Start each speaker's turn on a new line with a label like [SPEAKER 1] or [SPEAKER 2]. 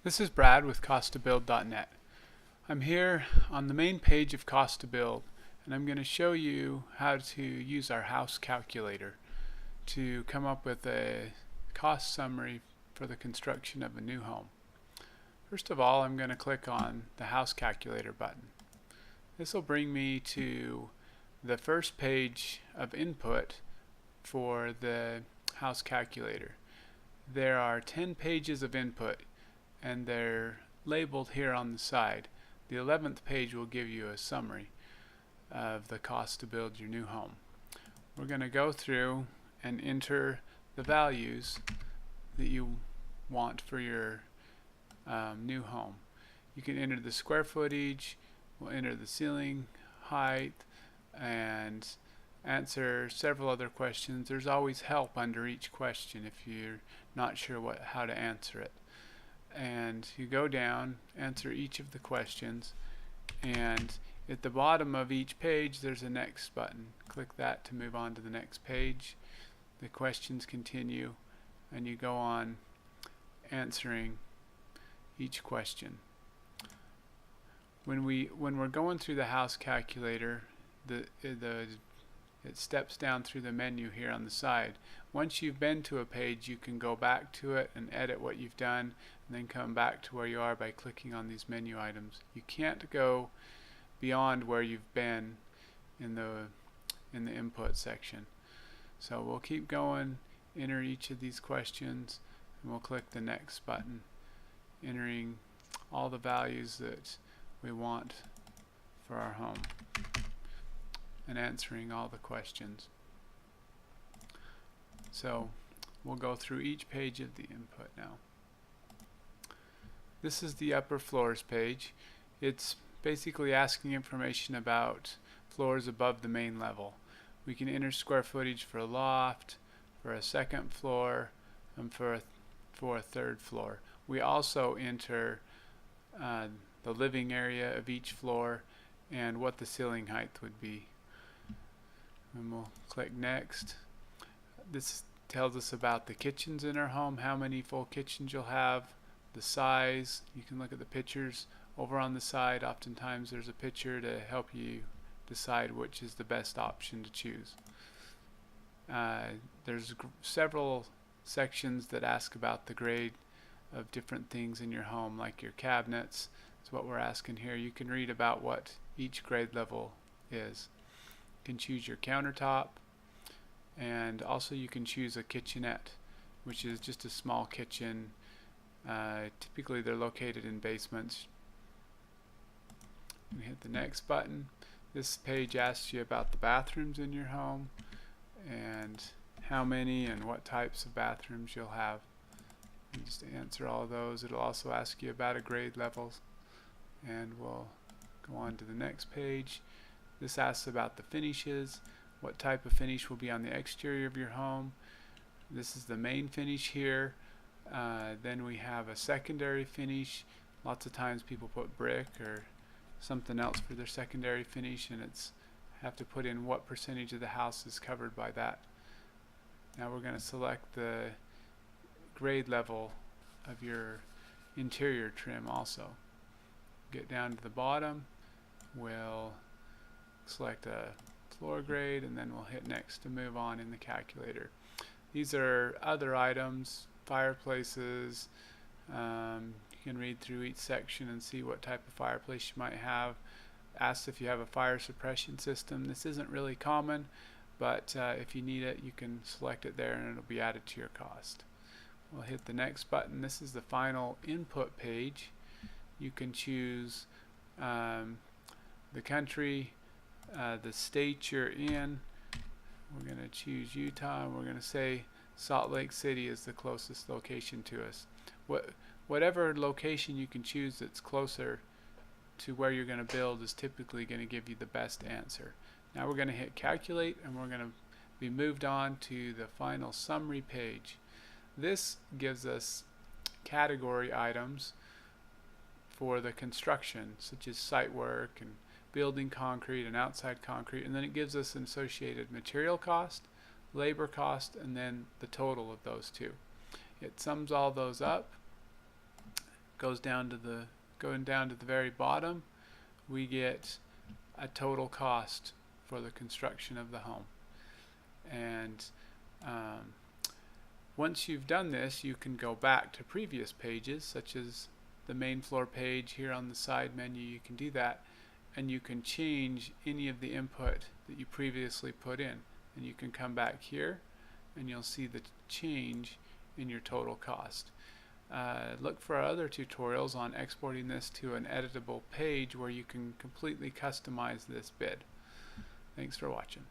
[SPEAKER 1] This is Brad with CostToBuild.net. I'm here on the main page of Cost to Build, and I'm going to show you how to use our house calculator to come up with a cost summary for the construction of a new home. First of all, I'm going to click on the house calculator button. This will bring me to the first page of input for the house calculator. There are 10 pages of input, and they're labeled here on the side. The 11th page will give you a summary of the cost to build your new home. We're going to go through and enter the values that you want for your new home. You can enter the square footage, we'll enter the ceiling height, and answer several other questions. There's always help under each question if you're not sure how to answer it. And you go down, answer each of the questions, and at the bottom of each page there's a next button. Click that to move on to the next page. The questions continue, and you go on answering each question. When we're going through the house calculator, it steps down through the menu here on the side. Once you've been to a page, you can go back to it and edit what you've done, and then come back to where you are by clicking on these menu items. You can't go beyond where you've been in the input section. So we'll keep going, enter each of these questions, and we'll click the next button, entering all the values that we want for our home and answering all the questions. So we'll go through each page of the input now. This is the upper floors page. It's basically asking information about floors above the main level. We can enter square footage for a loft, for a second floor, and for a third floor. We also enter the living area of each floor and what the ceiling height would be. And we'll click next. This tells us about the kitchens in our home, how many full kitchens you'll have, the size. You can look at the pictures over on the side. Oftentimes there's a picture to help you decide which is the best option to choose. There's several sections that ask about the grade of different things in your home, like your cabinets. That's what we're asking here. You can read about what each grade level is. You can choose your countertop, and also you can choose a kitchenette, which is just a small kitchen. Typically they're located in basements. You hit the next button. This page asks you about the bathrooms in your home and how many and what types of bathrooms you'll have. You just answer all of those. It'll also ask you about a grade levels, and we'll go on to the next page. This asks about the finishes, what type of finish will be on the exterior of your home. This is the main finish here. Then we have a secondary finish. Lots of times people put brick or something else for their secondary finish, and it's have to put in what percentage of the house is covered by that. Now we're going to select the grade level of your interior trim also. Get down to the bottom, we'll select a floor grade, and then we'll hit next to move on in the calculator. These are other items, fireplaces. You can read through each section and see what type of fireplace you might have. Asks if you have a fire suppression system. This isn't really common, but if you need it, you can select it there and it'll be added to your cost. We'll hit the next button. This is the final input page. You can choose the country, the state you're in. We're going to choose Utah, and we're going to say Salt Lake City is the closest location to us. Whatever location you can choose that's closer to where you're going to build is typically going to give you the best answer. Now we're going to hit calculate, and we're going to be moved on to the final summary page. This gives us category items for the construction, such as site work and building concrete and outside concrete, and then it gives us an associated material cost, labor cost, and then the total of those two. It sums all those up, going down to the very bottom, we get a total cost for the construction of the home. And once you've done this, you can go back to previous pages, such as the main floor page here on the side menu. You can do that, and you can change any of the input that you previously put in. And you can come back here and you'll see the change in your total cost. Look for our other tutorials on exporting this to an editable page where you can completely customize this bid. Thanks for watching.